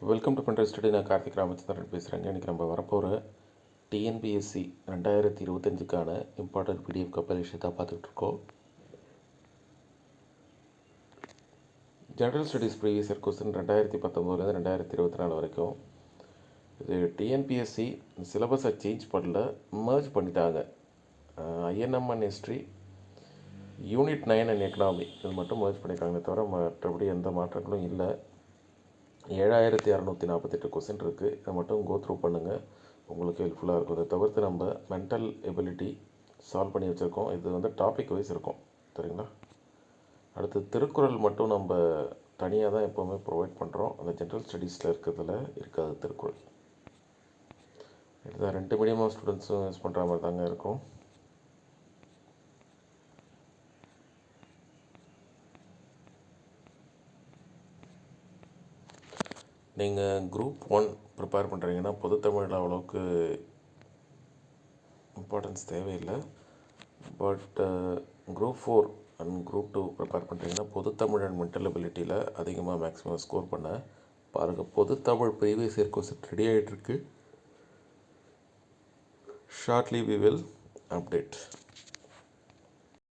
Welcome to பண்ற study. நான் கார்த்திக் ராமச்சந்திரன் பேசுகிறேங்க. இன்றைக்கி நம்ம வரப்போகிற டிஎன்பிஎஸ்சி 2025க்கான இம்பார்ட்டன்ட் பிடிஎஃப் கம்பெரிஷன் தான் பார்த்துட்ருக்கோம். General studies previous year question 2019 2024 வரைக்கும். இது டிஎன்பிஎஸ்சி சிலபஸை சேஞ்ச் பண்ணல, மர்ஜ் பண்ணிட்டாங்க. INM and history, unit 9 and economy இது மட்டும் மர்ஜ் பண்ணியிருக்காங்களே தவிர மற்றபடி எந்த மாற்றங்களும் இல்லை. 7648 கொஸ்டின் இருக்குது. இதை மட்டும் கோ த்ரூ பண்ணுங்கள், உங்களுக்கு ஹெல்ப்ஃபுல்லாக இருக்கும். இதை தவிர்த்து நம்ம மென்டல் எபிலிட்டி சால்வ் பண்ணி வச்சுருக்கோம். இது டாபிக் வைஸ் இருக்கும், சரிங்களா? அடுத்து திருக்குறள் மட்டும் நம்ம தனியாக தான் எப்போவுமே ப்ரொவைட் பண்ணுறோம். அந்த ஜென்ரல் ஸ்டடீஸில் இருக்கிறதுல இருக்காது திருக்குறள். இதுதான் 2 மீடியம் ஆஃப் ஸ்டூடெண்ட்ஸும் யூஸ் பண்ணுற மாதிரி தாங்க இருக்கும். நீங்கள் குரூப் 1 ப்ரிப்பேர் பண்ணுறீங்கன்னா பொதுத்தமிழில் அவ்வளோக்கு இம்பார்ட்டன்ஸ் தேவையில்லை. But group 4 and group 2 prepare பண்ணுறீங்கன்னா பொதுத்தமிழ் அண்ட் மென்டல் எபிலிட்டியில் அதிகமாக மேக்ஸிமம் ஸ்கோர் பண்ண பாருங்கள். பொதுத்தமிழ் ப்ரீவியஸ் இயர் கொஸ்டின் ரெடி ஆகிட்டுருக்கு. Shortly we will update.